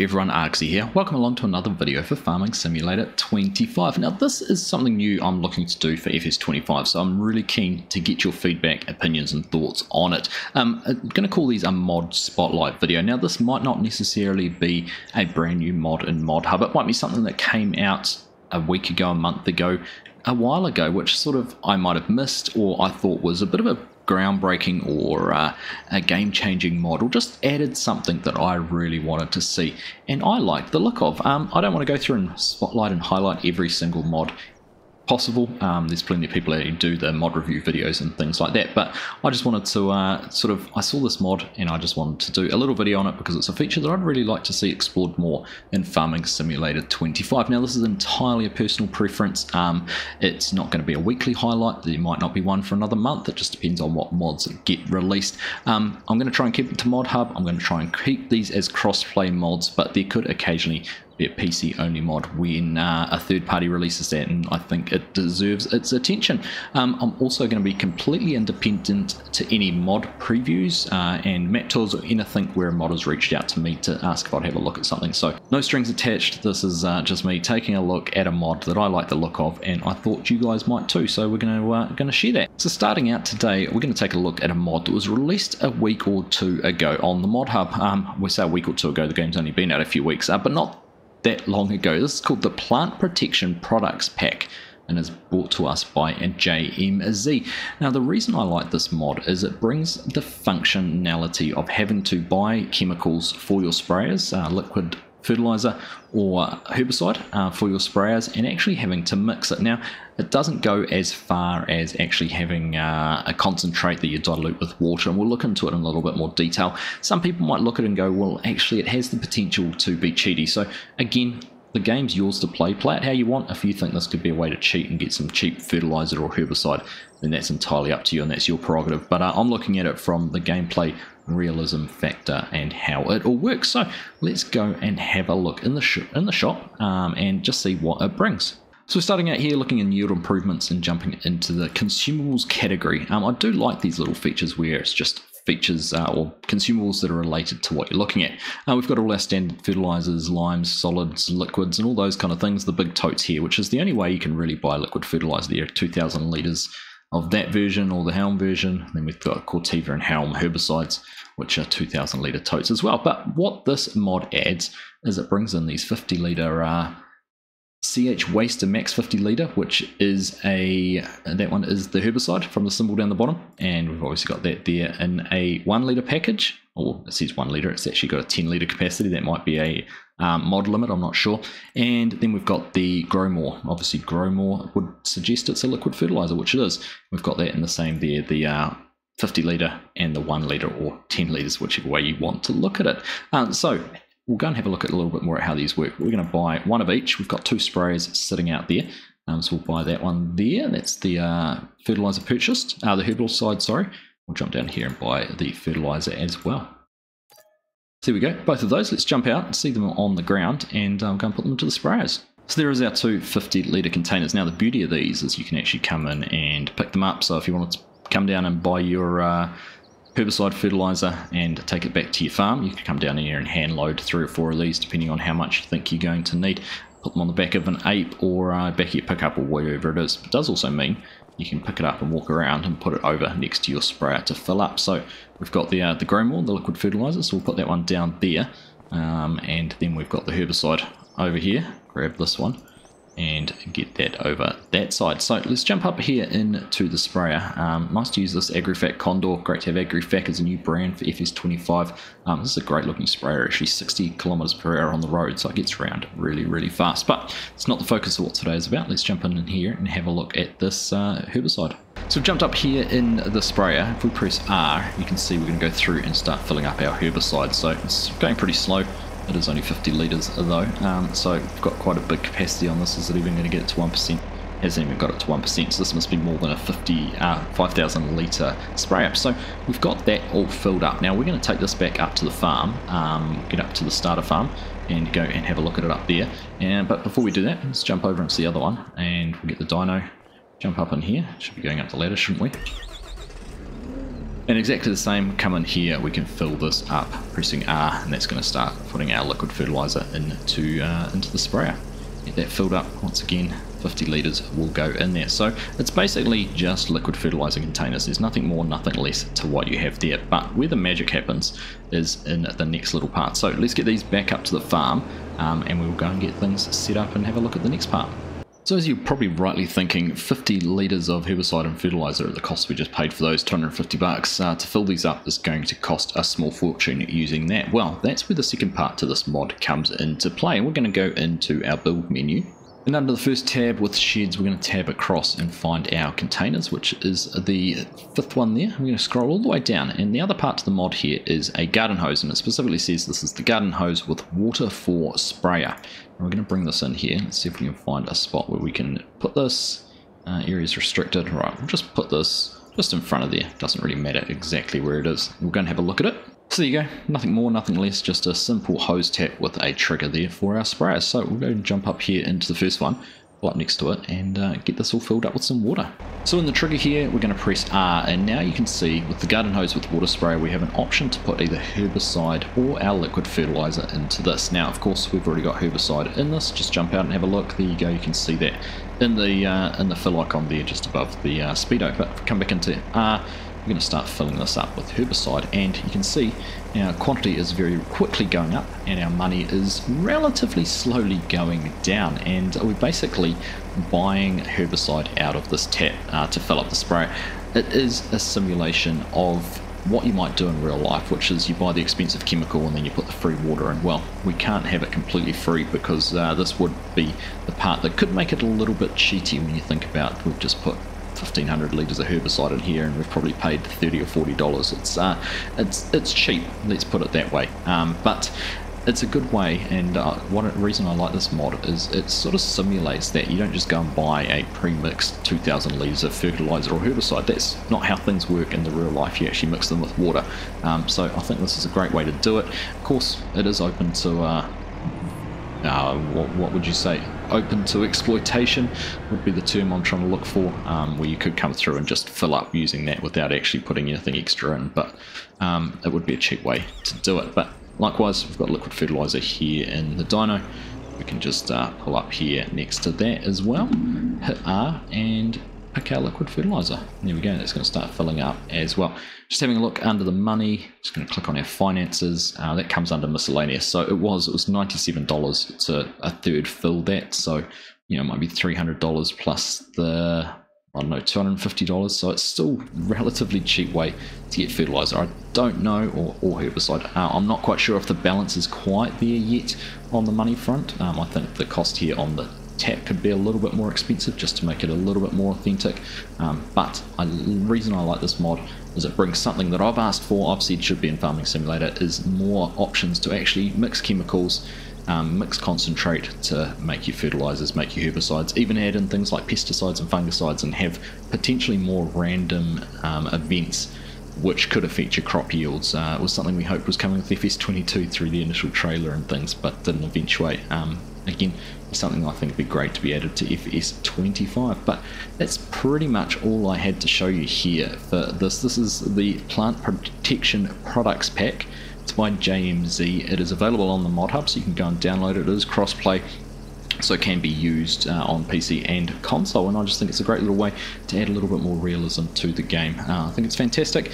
everyone, Argsy here. Welcome along to another video for Farming Simulator 25. Now this is something new I'm looking to do for FS25, so I'm really keen to get your feedback, opinions and thoughts on it. I'm going to call these a mod spotlight video. Now this might not necessarily be a brand new mod in modhub. It might be something that came out a week ago, a month ago, a while ago, which sort of I might have missed or I thought was a bit of a groundbreaking or a game-changing mod, or just added something that I really wanted to see and I liked the look of. I don't want to go through and spotlight and highlight every single mod possible. There's plenty of people who do the mod review videos and things like that, but I just wanted to I saw this mod and I just wanted to do a little video on it because it's a feature that I'd really like to see explored more in Farming Simulator 25. Now this is entirely a personal preference. It's not going to be a weekly highlight. There might not be one for another month. It just depends on what mods get released. I'm going to try and keep it to modhub. I'm going to try and keep these as cross-play mods, but there could occasionally be a PC only mod when a third party releases that, and I think it deserves its attention. I'm also going to be completely independent to any mod previews and map tours or anything where a mod has reached out to me to ask if I'd have a look at something. So no strings attached. This is just me taking a look at a mod that I like the look of and I thought you guys might too, so we're going to share that. So starting out today, we're going to take a look at a mod that was released a week or two ago on the modhub. We say a week or two ago, the game's only been out a few weeks, but not that long ago. This is called the Plant Protection Products Pack and is brought to us by JMZ. Now the reason I like this mod is it brings the functionality of having to buy chemicals for your sprayers, liquid fertilizer or herbicide for your sprayers, and actually having to mix it. Now it doesn't go as far as actually having a concentrate that you dilute with water, and we'll look into it in a little bit more detail. Some people might look at it and go, well, actually it has the potential to be cheaty. So again, the game's yours to play it how you want. If you think this could be a way to cheat and get some cheap fertilizer or herbicide, then that's entirely up to you and that's your prerogative. But I'm looking at it from the gameplay realism factor and how it all works. So let's go and have a look in the shop and just see what it brings. So we're starting out here looking in yield improvements and jumping into the consumables category. I do like these little features where it's just features or consumables that are related to what you're looking at. We've got all our standard fertilizers, limes, solids, liquids, and all those kind of things. The big totes here, which is the only way you can really buy liquid fertilizer. There are 2,000 litres of that version or the Helm version. Then we've got Corteva and Helm herbicides, which are 2,000 litre totes as well. But what this mod adds is it brings in these 50 litre CH Waster Max 50 litre, which is that one is the herbicide from the symbol down the bottom, and we've obviously got that there in a 1 litre package. Or it says 1 litre, it's actually got a 10 litre capacity. That might be a mod limit, I'm not sure. And then we've got the Grow More. Obviously Grow More would suggest it's a liquid fertilizer, which it is. We've got that in the same there, the 50 litre and the 1 litre or 10 litres, whichever way you want to look at it. So we'll go and have a look at a little bit more at how these work. We're going to buy one of each. We've got 2 sprayers sitting out there. So we'll buy that one there. That's the fertilizer purchased, the herbicide, sorry. We'll jump down here and buy the fertilizer as well. So there we go, both of those. Let's jump out and see them on the ground and go and put them into the sprayers. So there is our 2 50 litre containers. Now the beauty of these is you can actually come in and pick them up. So if you want to come down and buy your herbicide fertilizer and take it back to your farm, you can come down here and hand load 3 or 4 of these depending on how much you think you're going to need. Put them on the back of an ape or back of your pickup or wherever it is. It does also mean you can pick it up and walk around and put it over next to your sprayer to fill up. So we've got the Grow More, the liquid fertilizer, so we'll put that one down there, and then we've got the herbicide over here. Grab this one and get that over that side. So let's jump up here into the sprayer. Nice to use this AgriFac Condor. Great to have AgriFac as a new brand for FS25. This is a great looking sprayer, actually 60 kilometers per hour on the road, so it gets around really, really fast. But it's not the focus of what today is about. Let's jump in here and have a look at this herbicide. So we've jumped up here in the sprayer. If we press R, you can see we're going to go through and start filling up our herbicide. So it's going pretty slow. It is only 50 litres though, so we've got quite a big capacity on this. Is it even going to get it to 1%? Hasn't even got it to 1%, so this must be more than a 5,000 litre spray up. So we've got that all filled up. Now we're going to take this back up to the farm, get up to the starter farm and go and have a look at it up there. But before we do that, let's jump over into the other one and we'll get the dyno, jump up in here. Should be going up the ladder, shouldn't we? And exactly the same, come in here, we can fill this up pressing R, and that's going to start putting our liquid fertilizer into the sprayer. Get that filled up. Once again, 50 litres will go in there. So it's basically just liquid fertilizer containers. There's nothing more, nothing less to what you have there. But where the magic happens is in the next little part. So let's get these back up to the farm, and we'll go and get things set up and have a look at the next part. So as you're probably rightly thinking, 50 litres of herbicide and fertilizer at the cost we just paid for those, 250 bucks, to fill these up is going to cost a small fortune using that. Well, that's where the second part to this mod comes into play. We're going to go into our build menu. And under the first tab with sheds, we're going to tab across and find our containers, which is the fifth one there. We're going to scroll all the way down, and the other part to the mod here is a garden hose, and it specifically says this is the garden hose with water for sprayer. And we're going to bring this in here. Let's see if we can find a spot where we can put this. Area is restricted. Right, we'll just put this just in front of there. Doesn't really matter exactly where it is. We're going to have a look at it. So there you go, nothing more, nothing less, just a simple hose tap with a trigger there for our sprayers. So we'll go and jump up here into the first one, pull up next to it, and get this all filled up with some water. So in the trigger here, we're going to press R, and now you can see with the garden hose with water sprayer, we have an option to put either herbicide or our liquid fertilizer into this. Now, of course, we've already got herbicide in this. Just jump out and have a look. There you go, you can see that in the fill icon there, just above the speedo. But if we come back into R, we're going to start filling this up with herbicide, and you can see our quantity is very quickly going up and our money is relatively slowly going down, and we're basically buying herbicide out of this tap to fill up the sprayer. It is a simulation of what you might do in real life, which is you buy the expensive chemical and then you put the free water in. Well, we can't have it completely free, because this would be the part that could make it a little bit cheaty when you think about we've just put 1,500 litres of herbicide in here and we've probably paid $30 or $40. It's cheap, let's put it that way, but it's a good way. And one reason I like this mod is it sort of simulates that you don't just go and buy a pre-mixed 2,000 litres of fertilizer or herbicide. That's not how things work in the real life. You actually mix them with water. So I think this is a great way to do it. Of course, it is open to what would you say, open to exploitation would be the term I'm trying to look for, where you could come through and just fill up using that without actually putting anything extra in, but it would be a cheap way to do it. But likewise, we've got liquid fertilizer here in the dyno. We can just pull up here next to that as well, hit R and pick our liquid fertilizer. There we go, that's going to start filling up as well. Just having a look under the money, just going to click on our finances. That comes under miscellaneous. So it was $97 to a third fill that. So, you know, it might be $300 plus the, I don't know, $250. So it's still relatively cheap way to get fertilizer. I don't know, or herbicide. I'm not quite sure if the balance is quite there yet on the money front. I think the cost here on the tap could be a little bit more expensive just to make it a little bit more authentic, but the reason I like this mod is it brings something that I've asked for, I've said should be in Farming Simulator, is more options to actually mix chemicals, mix concentrate to make your fertilizers, make your herbicides, even add in things like pesticides and fungicides, and have potentially more random events which could affect your crop yields. It was something we hoped was coming with FS25 through the initial trailer and things, but didn't eventuate. Again, something I think would be great to be added to FS25. But that's pretty much all I had to show you here for this. This is the Plant Protection Products Pack. It's by JMZ. It is available on the modhub, so you can go and download it. It is crossplay, so it can be used on PC and console, and I just think it's a great little way to add a little bit more realism to the game. I think it's fantastic.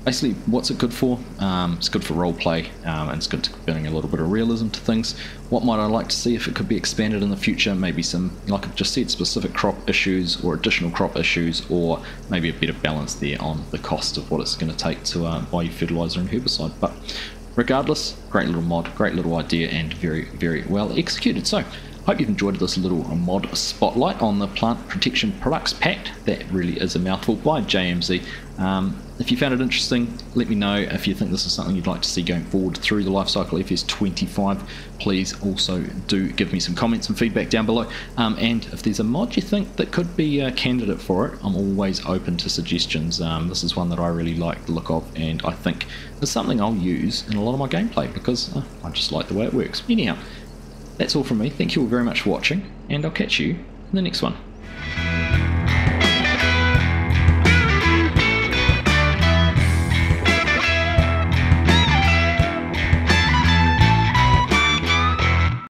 Basically, what's it good for? It's good for roleplay, and it's good to bring a little bit of realism to things. What might I like to see if it could be expanded in the future? Maybe some, like I've just said, specific crop issues or additional crop issues, or maybe a better balance there on the cost of what it's going to take to buy your fertilizer and herbicide. But regardless, great little mod, great little idea, and very, very well executed. So, hope you've enjoyed this little mod spotlight on the Plant Protection Products Pack. That really is a mouthful, by JMZ. If you found it interesting, let me know. If you think this is something you'd like to see going forward through the lifecycle FS25, please also do give me some comments and feedback down below. And if there's a mod you think that could be a candidate for it, I'm always open to suggestions. This is one that I really like the look of, and I think it's something I'll use in a lot of my gameplay because I just like the way it works. Anyhow, that's all from me. Thank you all very much for watching, and I'll catch you in the next one.